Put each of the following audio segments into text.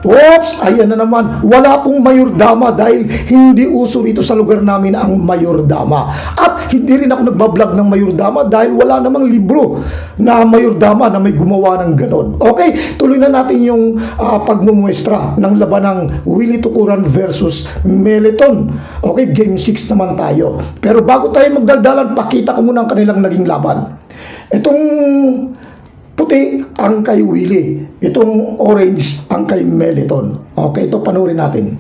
Oops, ayan na naman. Wala pong mayordama dahil hindi uso rito sa lugar namin ang mayordama. At hindi rin ako nagbablog ng mayordama dahil wala namang libro na mayordama na may gumawa ng ganon. Okay, tuloy na natin yung pagmumuestra ng laban ng Willie Tukuran versus Meliton. Okay, game 6 naman tayo. Pero bago tayo magdaldalan, pakita ko muna ang kanilang naging laban. Itong puti ang kay Willie. Itong orange ang kay Meliton. Okay, ito panoorin natin.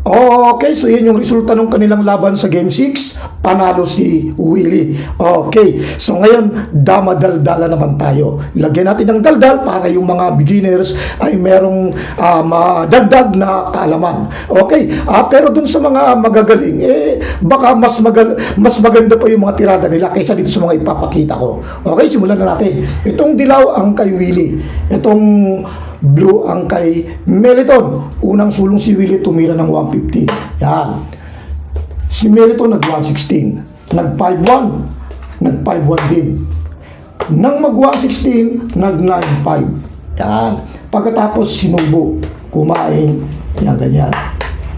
Okay, so yun yung resulta ng kanilang laban sa Game 6. Panalo si Willie. Okay, so ngayon, dama-daldala naman tayo. Lagyan natin ng daldal para yung mga beginners ay merong madagdag na kaalaman. Okay, pero dun sa mga magagaling, baka mas maganda pa yung mga tirada nila kaysa dito sa mga ipapakita ko. Okay, simulan na natin. Itong dilaw ang kay Willie. Itong blue ang kay Meliton. Unang sulong si Willie, tumira ng 150. Yan. Si Meliton nag-116. Nag-5-1. Nag-5-1 din. Nang mag-116, nag-9-5. Yan. Pagkatapos sinubo, kumain. Yan, ganyan.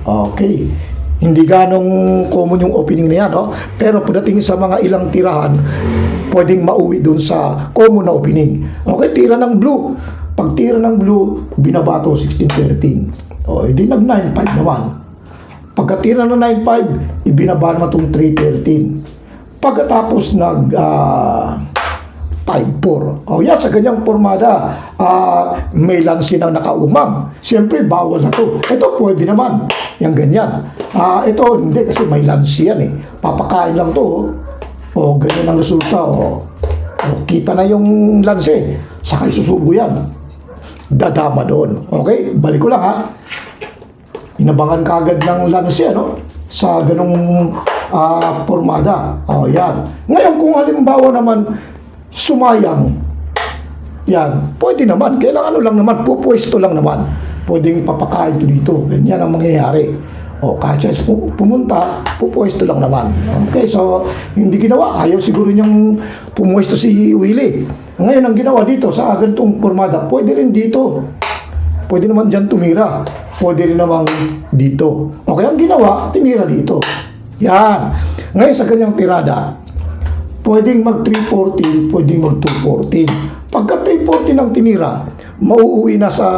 Okay. Hindi ganong common yung opening na yan, no? Pero pagdating sa mga ilang tirahan, pwedeng mauwi dun sa common na opening. Okay, tira ng blue. Pag tira ng blue, binabato 16-13. O, hindi nag-9-5 naman. Pagkatira ng 9-5, ibinaba naman itong 3-13. Pagkatapos nag-5-4. O, yan, sa ganyang formada, may lansi na nakaumam. Siyempre, bawal na to. Ito, pwede naman. Yang ganyan. Ito, hindi, kasi may lansi yan eh. Papakain lang to. O, ganyan ang resulta. O, kita na yung lansi. Saka isusubo yan. Dadama doon. Okay? Balik ko lang ha. Inabangan kagad ng lansi, ano? Sa ganung formada. O, yan. Ngayon, kung halimbawa naman sumayang, yan, pwede naman. Kailangan lang naman, pupwesto lang naman. Pwedeng papakain ito dito. Ganyan ang mangyayari. O, kasi pumunta, pupwesto lang naman. Okay, so, hindi ginawa. Ayaw siguro niyang pumwesto si Willie. Ngayon, ang ginawa dito sa ganitong formada, pwede rin dito. Pwede naman dyan tumira. Pwede rin naman dito. Okay, ang ginawa, tinira dito. Yan. Ngayon, sa ganyang tirada, pwedeng mag-314, pwedeng mag-214. Pagka 314 ang tinira, mauuwi na sa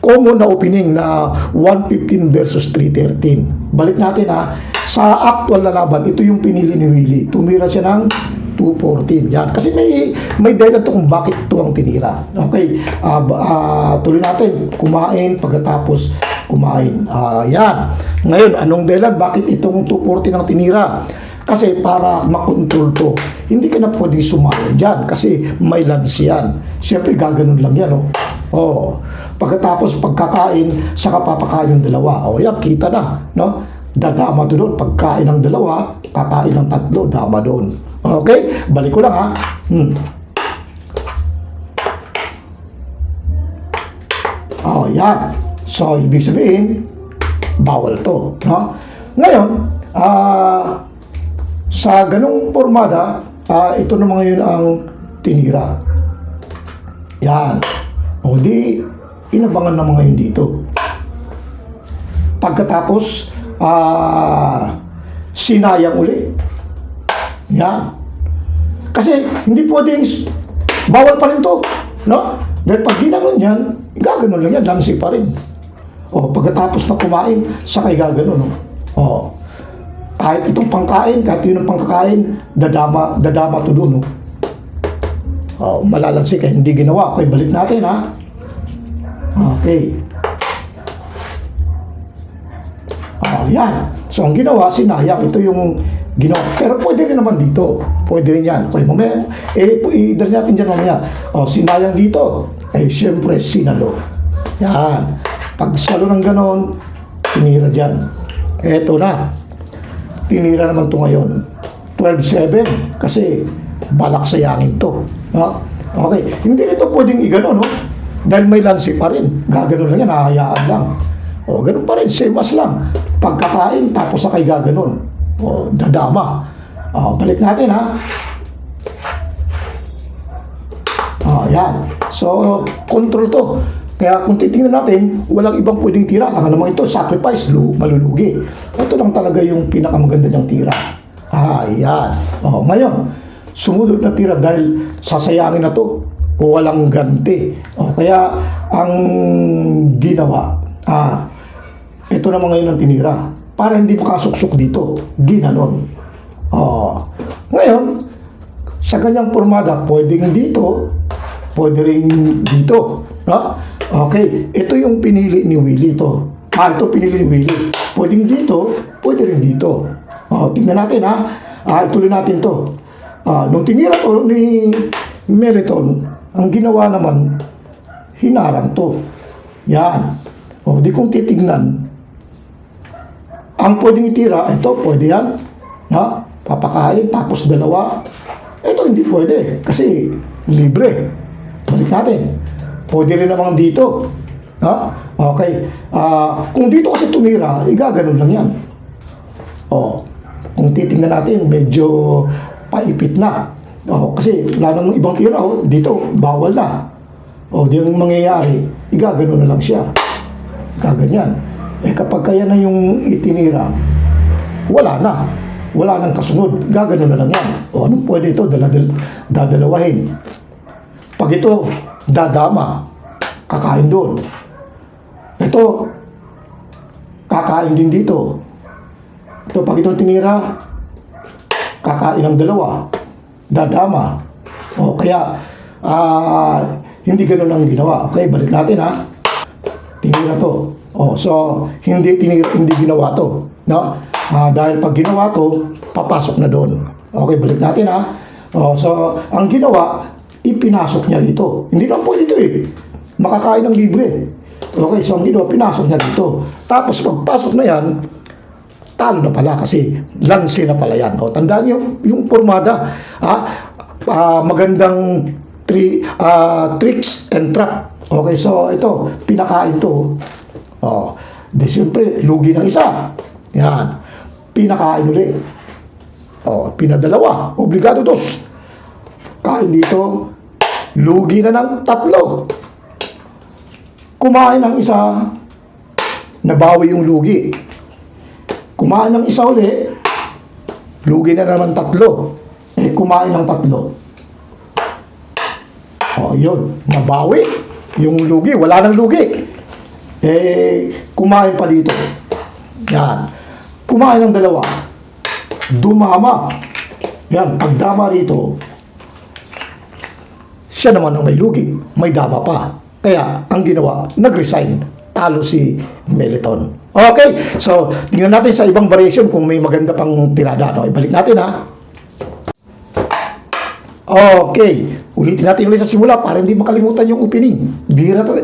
common na opening na 115 versus 313. Balik natin ha. Sa actual na laban, ito yung pinili ni Willie. Tumira siya ng 214. Yan. Kasi may dahilan to kung bakit ito ang tinira. Okay. Tuloy natin. Kumain, pagkatapos kumain. Yan. Ngayon, anong dahilan? Bakit itong 214 ang tinira? Kasi para makontrol to, hindi ka na pwedeng sumayon dyan kasi may lansi yan. Siyempre gaganon lang yan. Oh. Pagkatapos pagkakain, saka papakain yung dalawa. O yan, kita na. No? Dadama doon. Pagkain ng dalawa, kakain ng tatlo, dama doon. Okay? Balik ko lang ha. Oh, yan. So, ibig sabihin, bawal to. No? Ngayon, sa ganung formada, ito naman ngayon ang tinira. Yan. O di, inabangan naman ngayon dito. Pagkatapos, sinayang uli. Yan. Kasi hindi pwedeng bawal pa rin to, no? Dahil pag ginanon yan, gaganon lang yan, lansi pa rin. O, pagkatapos na kumain, sakay gaganon, no? O, kahit itong pangkain, kahit yun ang pangkakain, dadama to doon, no? O, malalansi kaya hindi ginawa. Okay, balik natin, ha? Okay. Yan. So, ang ginawa, sinayang. Ito yung ginawa. Pero pwede rin naman dito. Pwede rin yan. Okay, mamaya, i-dali natin dyan mamaya. O, sinayang dito. Siyempre, sinalo. Yan. Pag salo ng ganon, tinira dyan. Eto na. Tinira naman to ngayon. 12-7. Kasi, balak sayangin to. Okay. Hindi nito pwedeng igano, no? Dahil may lansi pa rin. Gaganon lang yan. Hahayaan lang. O, ganun pa rin. Same as lang. Pagkakain, tapos sakay gaganon. O, dadama. O, balik natin, ha? Yan. So, control to. Kaya kung titingnan natin, walang ibang pwedeng tira. Ang naman ito, sacrifice, malulugi. Ito lang talaga yung pinakamaganda niyang tira. Yan. O, ngayon, sumunod na tira dahil sasayangin na to. Walang ganti. O, kaya, ang ginawa, ito naman ngayon ang tinira. Para hindi makasuksok dito. Ginanon. Ngayon, sa kanyang pormada, pwedeng dito, pwede rin dito. Okay, ito yung pinili ni Willie to. Ito pinili ni Willie. Pwedeng dito, pwede rin dito. Tingnan natin, ituloy natin to. Nung tinira to ni Meriton, ang ginawa naman, hinarang to. Yan. Di kong titignan. Ang pwedeng itira, ito, pwede yan. Papakain, tapos dalawa. Ito, hindi pwede. Kasi, libre. Balik natin. Pwede rin naman dito. Okay. Kung dito kasi tumira, igaganon lang yan. Kung titingnan natin, medyo paipit na. Kasi, wala namang ibang tira. Dito, bawal na. Di yung mangyayari, igaganon na lang siya. Kaganyan. Kapag kaya na yung itinira, wala na. Wala nang kasunod. Gaganon na lang yan. Anong pwede ito? Dadalawahin. Pag ito, dadama. Kakain doon. Ito, kakain din dito. Ito, pag ito tinira, kakain ng dalawa. Dadama. Kaya, hindi ganun ang ginawa. Okay, balik natin, tinira to. So, hindi ginawa to. Dahil pag ginawa to, papasok na doon. Okay, balik natin, so, ang ginawa, ipinasok niya dito. Hindi lang po dito makakain ng libre. Okay, so ang ginawa, pinasok niya dito. Tapos, pagpasok na yan, talo na pala kasi lansi na pala yan. Tandaan niyo, yung pormada, magandang tricks and trap. Okay, so ito, pinakain to. Di siyempre, lugi ng isa. Yan. Pinakain ulit. Pinadalawa. Obligado dos. Kain dito. Lugi na ng 3. Kumain ng isa. Nabawi yung lugi. Kumain ng isa ulit. Lugi na naman 3. Kumain ng 3. Yun. Nabawi. Yung lugi. Wala nang lugi. Kumain pa dito. Yan. Kumain ng 2. Dumama. Yan. Pagdama rito, siya naman ang may lugi. May dama pa. Kaya, ang ginawa, nag-resign. Talo si Meliton. Okay. So, tingnan natin sa ibang variation kung may maganda pang tirada. Ibalik natin, Okay. Ulitin natin ulit sa simula para hindi makalimutan yung opening. Bihira to.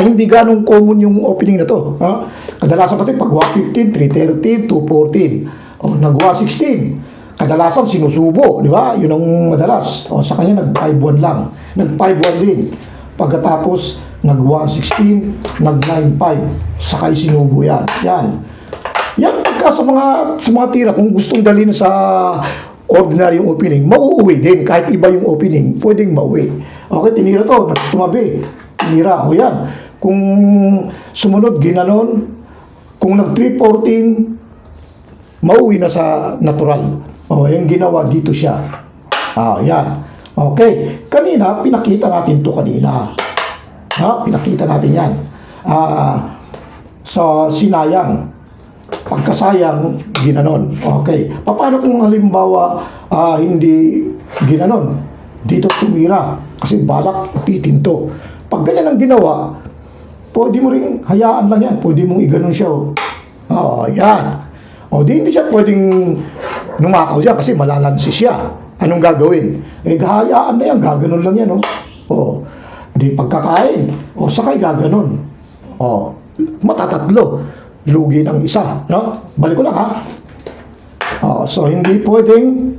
Hindi ganong common yung opening na to. Kadalasan kasi pag 115, 313, 214. Nag 116. Kadalasan sinusubo, di ba? Yun ang madalas. Sa kanya nag 5-1 lang. Nag 5-1 din. Pagkatapos nag 116, nag 9-5. Sakay sinubo yan. Yan pagka sa mga tira kung gustong dalhin sa ordinary yung opening, mauuwi din. Kahit iba yung opening, pwedeng mauwi. Okay, tinira to, tumabi. Tinira, yan. Kung sumunod, ginanon. Kung nag 314, mauwi na sa natural. Yung ginawa, dito siya. Yan. Okay. Kanina, pinakita natin to kanina. Pinakita natin yan. Sa sinayang. Pagkasayang, ginanon. Okay. Paano kung halimbawa hindi ginanon? Dito tumira. Kasi balak ipitin to. Pag ganyan ang ginawa, pwede mo rin hayaan lang yan. Pwede mong iganon siya. Yan. Di hindi siya pwedeng numakaw dyan kasi malalansi siya. Anong gagawin? Hayaan na yan. Gaganon lang yan. Di pagkakain. Sakay gaganon. Matatatlo. Lugi ng isa. Balik ko lang ha. So hindi pwedeng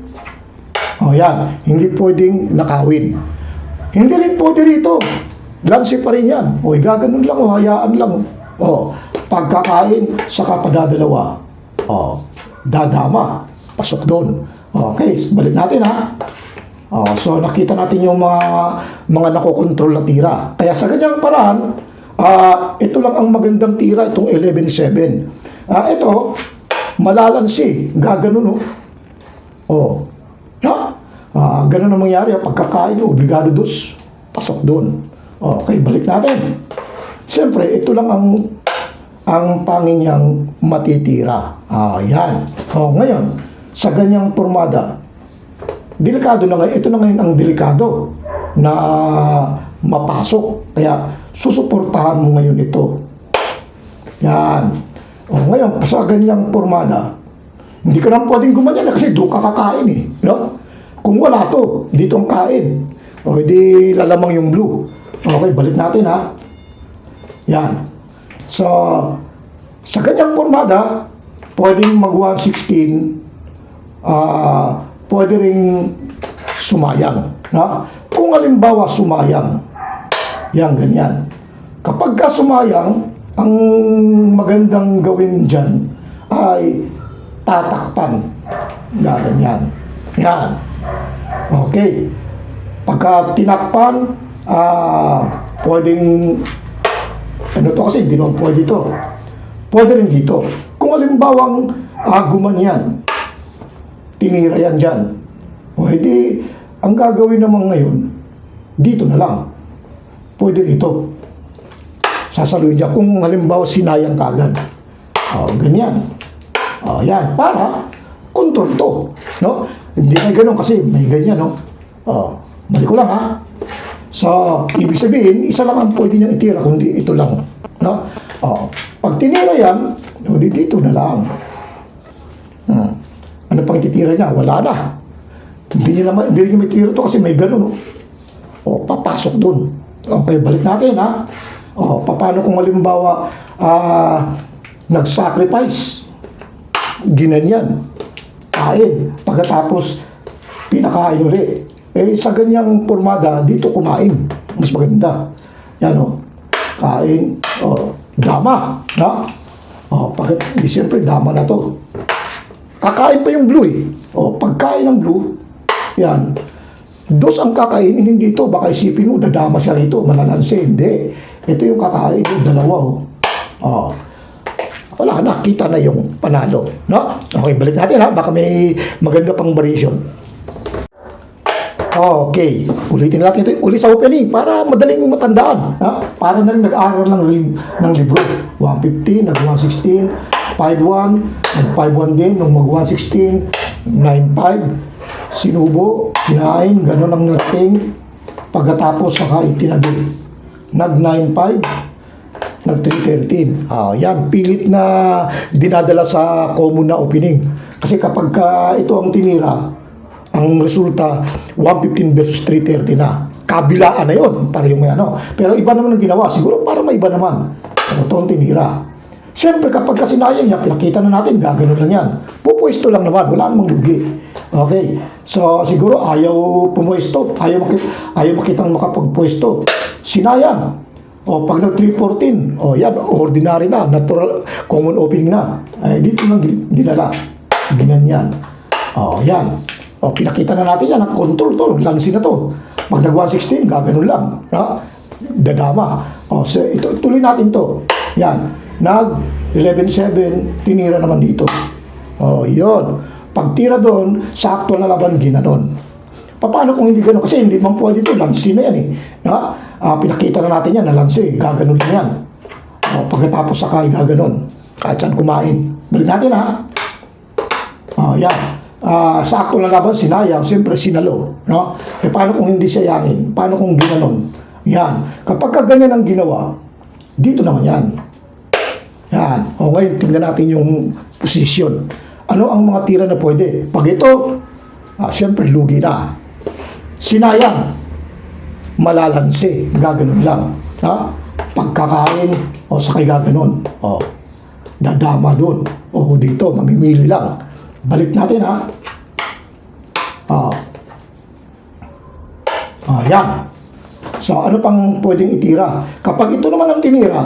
yan. Hindi pwedeng nakawin. Hindi rin pwede rito. Lansi pa rin yan. Gaganon lang. Hayaan lang. Pagkakain, saka padadalawa. Dadama. Pasok doon. Okay, balik natin ha. So nakita natin yung mga nakokontrol na tira. Kaya sa ganyang paraan, ito lang ang magandang tira, itong 11-7. Ito, malalansi. Gaganon ganun ang mangyari. Pagkakain, obligado dos. Pasok doon. Okay, balik natin. Siyempre, ito lang ang pangin niyang matitira. Yan. Ngayon, sa ganyang pormada, delikado na ngayon. Ito na ngayon ang delikado na mapasok. Kaya, susuportahan mo ngayon ito. Yan. Ngayon, sa ganyang pormada, hindi ka naman pwedeng gumanyan kasi doon ka kakain eh. Kung wala to, dito ang kain. Di lalamang yung blue. Okay, balik natin ha. Yan. So, sa ganyang pormada, pwedeng mag 116, pwede ring sumayang. Kung halimbawa sumayang, yan, ganyan. Kapag ka sumayang, ang magandang gawin dyan ay tatakpan. Ganyan. Yan. Okay. Pagka tinakpan, pwedeng to kasi hindi naman pwede to. Pwede rin dito. Kung halimbawang gumanyan, tinira yan dyan. Di, ang gagawin naman ngayon, dito na lang. Pwede dito. Sasaluhin niya kung halimbawa sinayang kagad. Ganyan. Yan. Para control to. Hindi na gano'n kasi may ganyan. Balik ko lang ha. So, ibig sabihin, isa lang ang pwede niyang itira, kundi ito lang. Pag tinira yan, dito na lang. Ano pang ititira niya? Wala na. Hindi niya may tira to kasi may gano'n. Papasok dun. Okay, balik natin ha. Paano kung halimbawa nag-sacrifice? Ginanyan. Kain. Pagkatapos, pinakain ulit. Sa ganyang pormada, dito kumain. Mas maganda. Yan kain. Dama. Siyempre, dama na to. Kakain pa yung blue eh. Pagkain ng blue, yan. Dos ang kakainin, hindi ito. Baka isipin mo, dadama siya rito. Malalansi. Hindi. Ito yung kakain. Dalawa wala, nakita na yung panalo. Okay, balik natin ha. Baka may maganda pang variation. Okay, ulitin natin ito ulit sa opening para madaling matandaan. Para na rin nag-aaral ng libro. 150, nag-116, 5-1, nag-5-1 din, nung mag-116, 9-5, sinubo, kinain, gano'n ang nating, pagkatapos saka itinagil. Nag-9-5, nag-3-13. Yan, pilit na dinadala sa common na opening. Kasi kapag ito ang tinira, ang resulta 115 versus 330 na. Kabilaan na yun. Parehong may Pero iba naman ang ginawa. Siguro para may iba naman. Ito ang tinira. Siyempre kapag kasinayang niya, pinakita na natin, gagano lang yan. Pupwesto lang naman. Wala namang lugi. Okay. So siguro ayaw pumwesto. Ayaw makitang makapagpwesto. Sinayang. Pag nag-314, yan, ordinary na. Natural, common opening na. Dito nang dinala. Ginanyan. Yan. Pinakita na natin yan, control to, lansi na to. Pag nag-116, gaganon lang. Dadama. So, ito, tuloy natin to. Yan. Nag-11-7, tinira naman dito. Yun. Pag tira doon, sakto na laban, ginanon. Paano kung hindi gano'n? Kasi hindi man pwede ito, lansi na yan eh. Na? Pinakita na natin yan na lansi, gaganon din yan. Pagkatapos saka gaganon, kahit saan kumain. Balik natin ha. Yan. Sa akto na laban, sinayang, siyempre sinalo. No? Paano kung hindi sayangin? Paano kung ginanon? Yan. Kapag ganyan ang ginawa, dito naman yan. Yan. Ngayon, tingnan natin yung posisyon. Ano ang mga tira na pwede? Pag ito, siyempre lugi na. Sinayang, malalansi, gaganon lang. Pagkakain, sakay gaganon. Dadama dun. Dito, mamimili lang. Balik natin ha. Yan. So, ano pang pwedeng itira? Kapag ito naman ang tinira,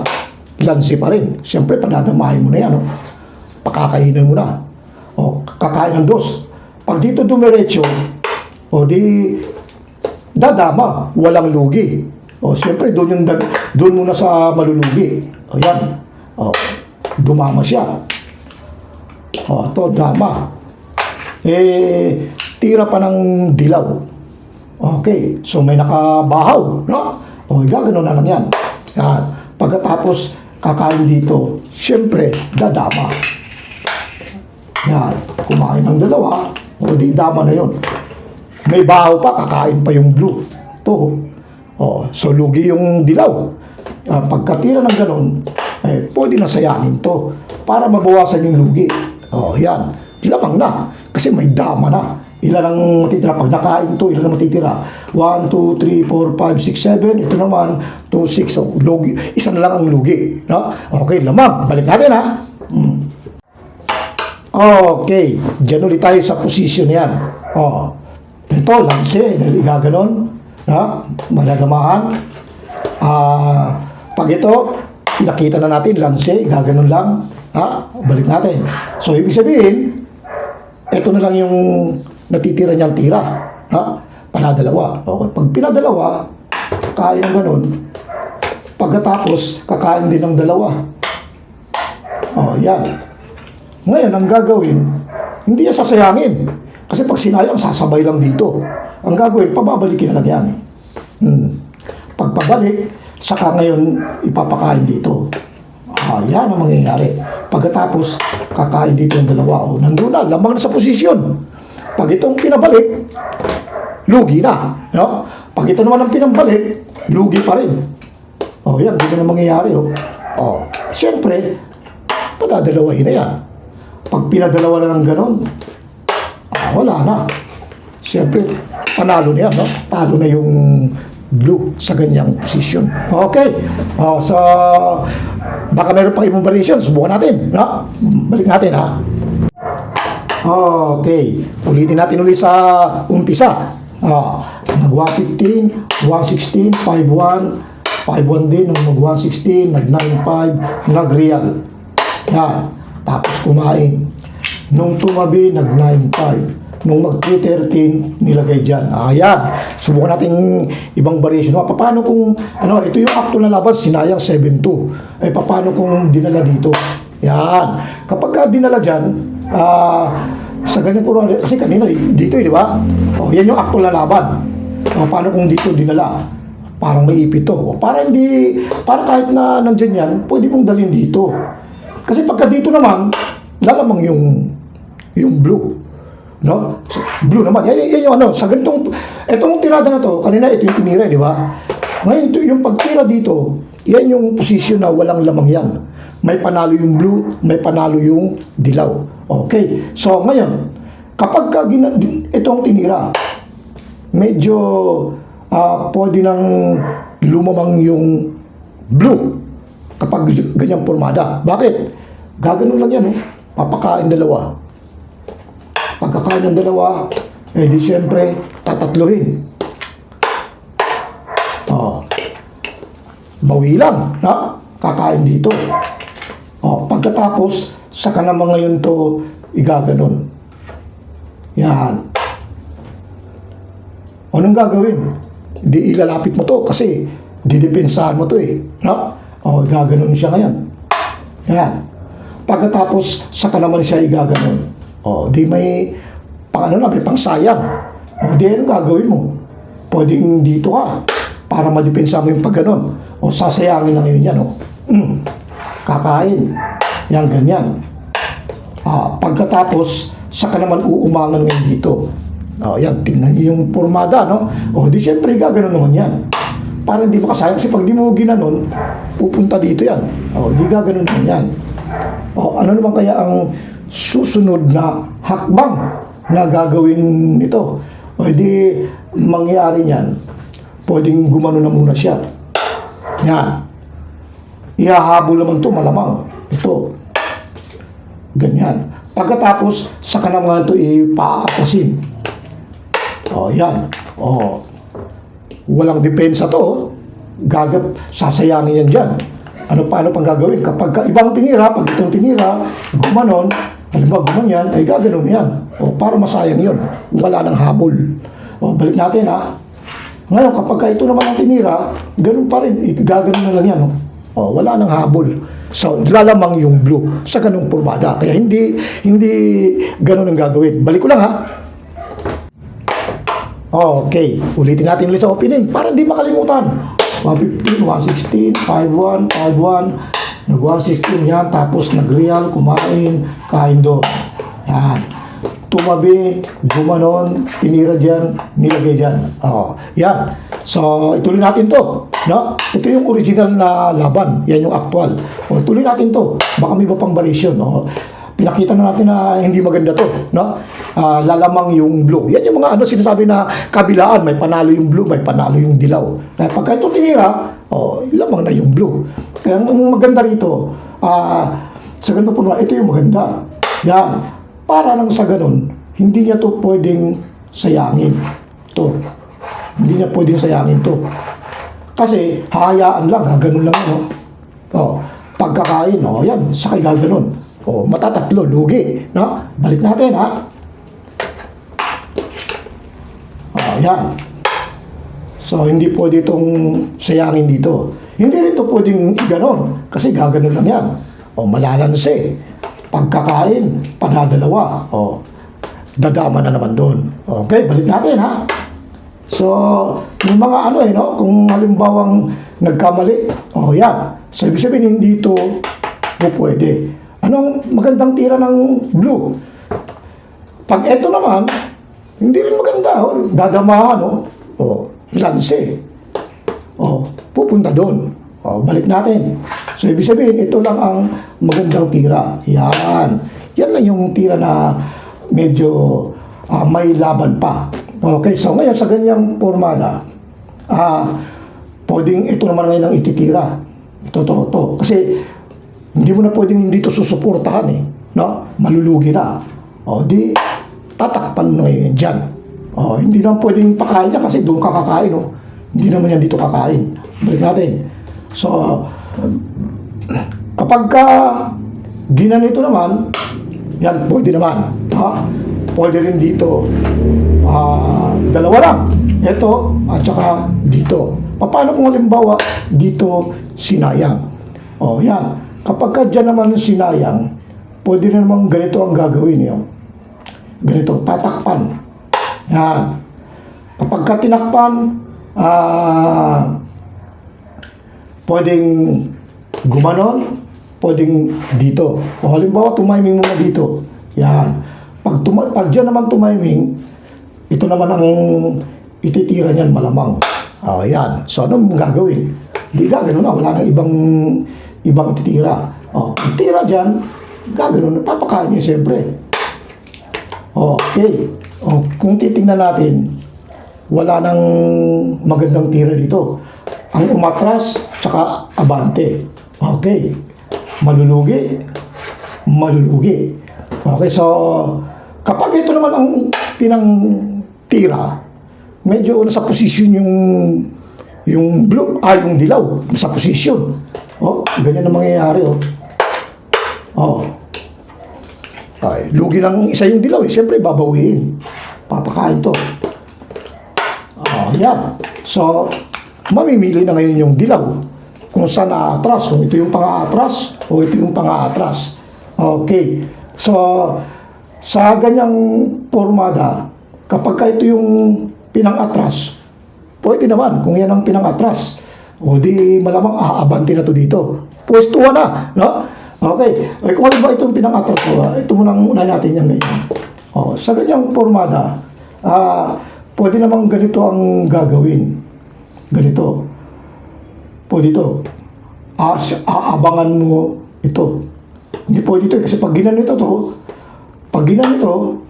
lansi pa rin. Siyempre, padadamahin mo na yan. Pakakainin mo na. Kakain ng dos. Pag dito dumiretso, di dadama, walang lugi. Siyempre, doon muna sa malulugi. Yan. Dumama siya. Ito, dama. Tira pa ng dilaw. Okay, so may nakabahaw, no? Gagano na lang yan. Yan. Pagkatapos, kakain dito, siyempre, dadama. Yan. Kumain ng dalawa, di dama na yun. May bahaw pa, kakain pa yung blue. Ito. So, lugi yung dilaw. Pagkatira ng ganon, pwede na sayangin to para mabawasan yung lugi. Yan. Lamang na. Kasi may dama na. Ilan ang matitira? Pag nakain to, ilan ang matitira? 1, 2, 3, 4, 5, 6, 7. Ito naman, 2, 6. So, lugi. Isa na lang ang lugi. No? Okay, lamang. Balik natin ha. Okay. Diyan ulit tayo sa position yan. Ito, lansi. Gaganon. Madadamahan. Pag ito, pinakita na natin, lansi. Gaganon lang. Balik natin. So, ibig sabihin, ito na lang yung natitira niyang tira. Panadalawa. Pag pinadalawa, kakain ng ganun. Pagkatapos, kakain din ng dalawa. Yan. Ngayon, ang gagawin, hindi yan sasayangin. Kasi pag sinayang, sasabay lang dito. Ang gagawin, pababalikin na lang yan. Pag pabalik, saka ngayon, ipapakain dito. Yan ang mangyayari. Pagkatapos, kakain dito yung dalawa. Nandun na, lamang na sa posisyon. Pag itong pinabalik, lugi na. No? Pag ito naman ang pinabalik, lugi pa rin. Yan, dito na mangyayari. Siyempre, patadalawahin na yan. Pag pinadalawa na ng ganon, wala na. Siyempre, panalo na yan. No? Talo na yung blue sa ganyang position. Okay. So, baka meron pang ibang variation. Subukan natin. No? Balik natin ha. Okay. Ulitin natin ulit sa umpisa. Nag-115, 116, 51, 51 din. Nag-116, nag-95, nag-real. Yan. Tapos kumain. Nung tumabi, nag-95. Nung mag-13, nilagay dyan. Ayan. Subukan natin ibang variation. Paano kung, ito yung akto na labas, sinayang 7-2. Paano kung dinala dito? Yan. Kapag dinala dyan, sa ganyan po, kasi kanina, dito di ba? Yan yung akto na laban. Paano kung dito dinala? Parang may ipit to. Para kahit na nandyan yan, pwede mong dalhin dito. Kasi pagka dito naman, lalamang yung blue. No? So, blue naman. Yan yung sa ganitong, itong tirada na to, kanina ito yung tinira, di ba? Ngayon, yung pagtira dito, yan yung posisyon na walang lamang yan. May panalo yung blue, may panalo yung dilaw. Okay. So, ngayon, kapag itong tinira, medyo pwede nang lumamang yung blue kapag ganyang formada. Bakit? Gaganon lang yan. Papakain dalawa. Pagkakain ng dalawa, di siyempre, tatatluhin. Bawi lang, kakain dito. Pagkatapos, saka naman ngayon to igaganon. Yan. Anong gagawin? Di ilalapit mo to kasi didepensahan mo to igaganon siya ngayon. Yan. Pagkatapos, saka naman siya igaganon. Di may may pangsayang. O di, anong gagawin mo? Pwedeng dito ka para madepensa mo yung pag ganon. O sasayangin na ngayon yan, o. Kakain. Yan, ganyan. Pagkatapos, saka naman uumangan ngayon dito. Yan, tingnan nyo yung pormada, no? O di syempre, gaganon naman yan. Para hindi makasayang, kasi pag di mo ginanon, pupunta dito yan. O di gaganon naman yan. O ano naman kaya ang susunod na hakbang na gagawin nito? O di mangyari niyan, pwedeng gumano na muna siya. Yan. Ihahabol naman to malamang. Ito. Ganyan. Pagkatapos, saka naman ito ipaapasin. Yan. Walang depensa to. Sasayangin yan dyan. Paano pang gagawin? Kapag ibang tinira, pag itong tinira, gumanon, halimbawa gumanyan, ay gaganon yan. Para masayang yun. Wala nang habol. Balik natin, ha. Ngayon, kapag ito naman ang tinira, ganun pa rin. Gaganon na lang yan, no? Wala nang habol. So, lalamang yung blue sa ganung pormada. Kaya hindi ganun ang gagawin. Balik ko lang, ha. Okay, ulitin natin ulit sa opening para hindi makalimutan. 115, 116, 51, 51, nag-116 yan, tapos nag-real, kumain, kain doon. Yan. Tumabi, gumanon, tinira dyan, nilagay dyan. Yan. So, ituloy natin to. No? Ito yung original na laban. Yan yung actual. Ituloy natin to. Baka may iba pang variation. Pinakita na natin na hindi maganda to. No? Lalamang yung blue. Yan yung mga sinasabi na kabilaan. May panalo yung blue, may panalo yung dilaw. Kaya pagka ito tinira, lamang na yung blue. Kaya ang maganda rito, sa ganito po ito yung maganda. Yan. Para lang sa ganun, hindi niya to pwedeng sayangin. To. Hindi niya pwedeng sayangin to. Kasi, hayaan lang, ganun lang, no? Pagkakain, yan, sakay gaganon. Matatatlo, lugi, no? Balik natin, ha? Yan. So, hindi pwede itong sayangin dito. Hindi rin ito pwedeng ganon, kasi gaganon lang yan. Malalanse. Pagkakain, padadalawa. Dadama na naman doon. Okay, balik natin, ha? So, yung mga kung halimbawang nagkamali, yan. So, ibig sabihin, hindi ito pwede. Anong magandang tira ng blue? Pag eto naman, hindi rin maganda. Dadamahan, lanse. Pupunta doon. Balik natin. So, ibig sabihin, ito lang ang magandang tira. Yan. Yan lang yung tira na medyo may laban pa. Okay, so ngayon sa ganyang pormada, pwedeng ito naman ngayon ang ititira. Ito. Kasi, hindi mo na pwedeng hindi ito susuportahan, no? Malulugi na. Di, tatakpan na ngayon dyan. Hindi naman pwedeng pakain niya kasi doon kakakain, no? Hindi naman yan dito kakain. Balik natin. So, kapag ginanito naman, yan, pwede naman. Pwede rin dito. Dalawa lang. Ito, at saka dito. Paano kung halimbawa, dito sinayang? Yan. Kapag dyan naman sinayang, pwede na naman ganito ang gagawin niyo. Ganito, tatakpan. Yan. Kapag tinakpan, pwedeng gumanon, pwedeng dito. Halimbawa, tumiming muna dito. Yan. Pag dyan naman tumiming, ito naman ang ititira niyan malamang. Yan. So, anong gagawin? Hindi gagawin na. Wala nang ibang ititira. Itira dyan, gagawin na. Papakain niya siyempre. Okay. Kung titingnan natin, wala nang magandang tira dito. Ang umatras, tsaka abante. Okay. Malulugi. Okay, so, kapag ito naman ang tira, medyo nasa posisyon yung blue, yung dilaw, nasa posisyon. Ganyan ang mangyayari, Okay, lugi lang isa yung dilaw, siyempre babawiin. Papakain to. Yan. So, mamimili na ngayon yung dilaw. Kung saan aatras, kung ito yung pang-aatras o ito yung pang-aatras. Okay. So, sa ganyang pormada, Kapag ka ito yung pinang-atras, pwede naman kung yan ang pinang-atras. O di malamang aabante na to dito. Pwestuhan na, no? Okay. Kung ano ba itong pinang-atras ko, ito munang unahin natin yan ngayon. Sa ganyang formada, pwede namang ganito ang gagawin. Ganito. Pwede ito. Aabangan mo ito. Hindi pwede ito kasi pag ginanito to, pag ginanito,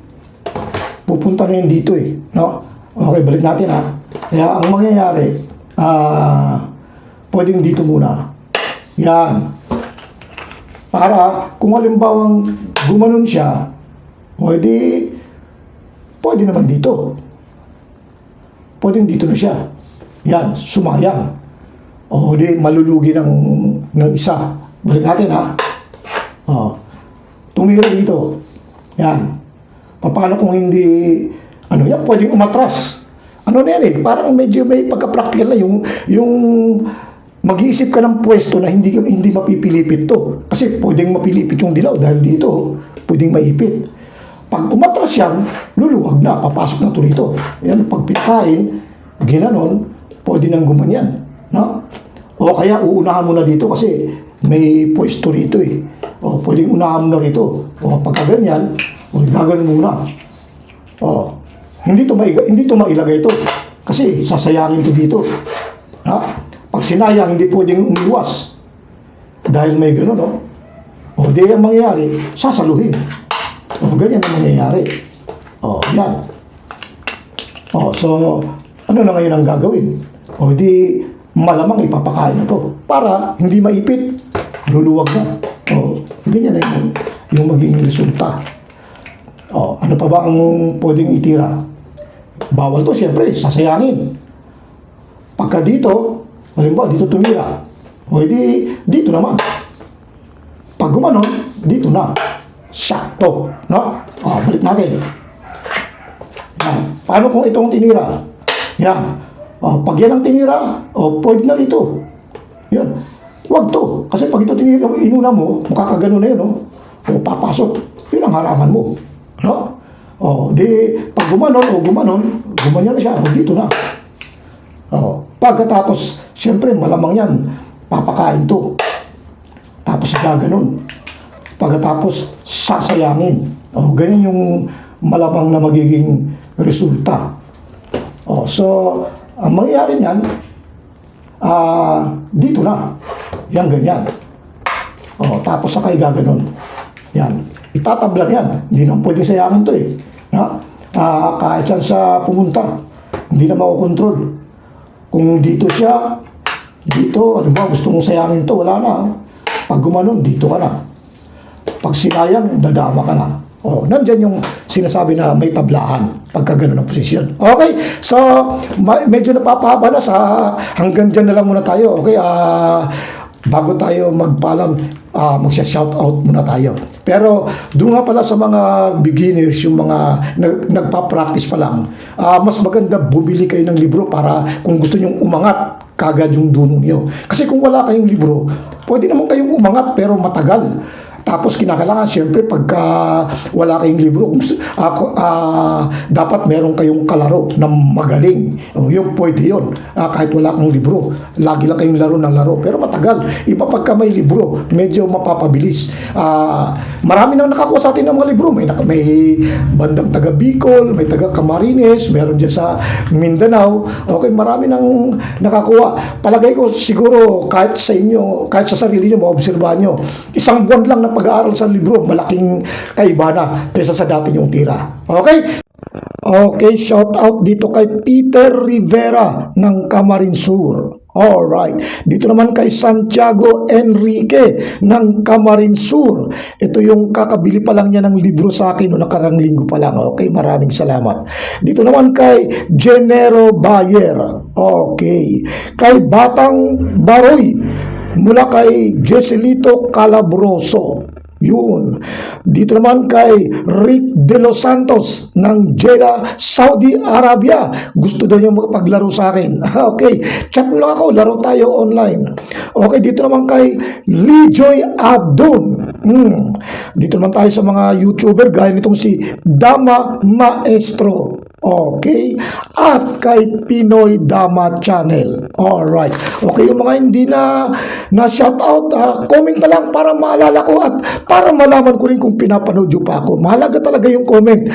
pupunta na yun dito no? Okay, balik natin Kaya ang mangyayari, pwedeng dito muna. Yan. Para kung halimbawang gumanon siya, pwede naman dito. Pwedeng dito na siya. Yan, sumayang. O di malulugi ng isa. Balik natin tumira dito. Yan. Paano kung hindi, yan, pwedeng umatras. Ano na yan parang medyo may pagka-practical na yung mag-iisip ka ng pwesto na hindi mapipilipit to. Kasi pwedeng mapilipit yung dilaw dahil dito, pwedeng maipit. Pag umatras yan, luluwag na, papasok na to dito. Yan, pag pinakain, ginanon, pwede nang gumanyan. No? O kaya uunahan mo na dito kasi may pwesto rito O pwedeng unahan mo na rito. O pagka ganyan, gaganon muna. Hindi to mailagay ito. Kasi sasayangin to dito. Pag sinayang, hindi pwedeng umiwas. Dahil may gano'n, O di ang mangyayari, sasaluhin. Ganyan ang mangyayari. Yan. So, ano na ngayon ang gagawin? Di malamang ipapakain na to. Para hindi maipit, luluwag na. Ganyan na yung magiging resulta. Ano pa ba ang pwedeng itira? Bawal to, siyempre, sasayangin. Pagka dito, halimbawa, dito tumira. Dito naman. Pag gumanon, dito na. Sakto. No? Balik natin. Yan. Paano kung itong tinira? Yan. Pag yan ang tinira, pwede na dito. Yan. Huwag to. Kasi pag ito tinira, inuna mo, makakagano na yun, papasok. Yun ang harapan mo. No? Di pag gumanon, gumanyan na siya, dito na. Pagkatapos, siyempre, malamang yan, papakain to. Tapos gaganon. Pagkatapos, sasayangin. Ganyan yung malamang na magiging resulta. So, ang mangyayari niyan, dito na. Yan, ganyan. Tapos sakay gaganon. Yan. Itatablan yan. Hindi naman pwede sayangin to kahit saan sa pumunta, hindi na makokontrol. Kung dito siya, dito, ano ba, gusto mong sayangin to, wala na. Pag gumanon, dito ka na. Pag sinayang, dadama ka na. Nandyan yung sinasabi na may tablahan pagka gano'n ang posisyon. Okay, so medyo napapahaba na hanggang dyan na lang muna tayo. Okay, bago tayo magpaalam, magsha-shoutout muna tayo. Pero doon nga pala sa mga beginners, yung mga nagpa-practice pa lang, mas maganda bumili kayo ng libro para kung gusto nyong umangat kagad yung dunong nyo. Kasi kung wala kayong libro, pwede naman kayong umangat pero matagal. Tapos kinakailangan siyempre pagka wala kayong libro, dapat meron kayong kalaro na magaling. Yung pwede yun. Kahit wala kang libro, lagi lang kayong laro ng laro. Pero matagal. Iba pagka may libro, medyo mapapabilis. Marami nang nakakuha sa atin ng mga libro. May bandang taga Bicol, may taga Camarines, meron dyan sa Mindanao. Okay, marami nang nakakuha. Palagay ko siguro kahit sa inyo, kahit sa sarili nyo, maobserbahan nyo, isang buwan lang na pag-aaral sa libro, malaking kaiba na kaysa sa dati yung tira. Okay? Okay, shout out dito kay Peter Rivera ng Camarines Sur. Alright. Dito naman kay Santiago Enrique ng Camarines Sur. Ito yung kakabili pa lang niya ng libro sa akin noong nakarang linggo pa lang. Okay, maraming salamat. Dito naman kay Genero Bayer. Okay. Kay Batang Baroy mula kay Jeselito Calabroso. Yun. Dito naman kay Rick De Los Santos ng Jeddah, Saudi Arabia. Gusto daw niya magpaglaro sa akin. Okay. Chat mo lang ako. Laro tayo online. Okay. Dito naman kay Lijoy Adon. Dito naman tayo sa mga YouTuber gaya nitong si Dama Maestro. Okay? At kay Pinoy Dama Channel. Alright. Okay, yung mga hindi na shout out, comment na lang para maalala ko at para malaman ko rin kung pinapanood nyo pa ako. Mahalaga talaga yung comment.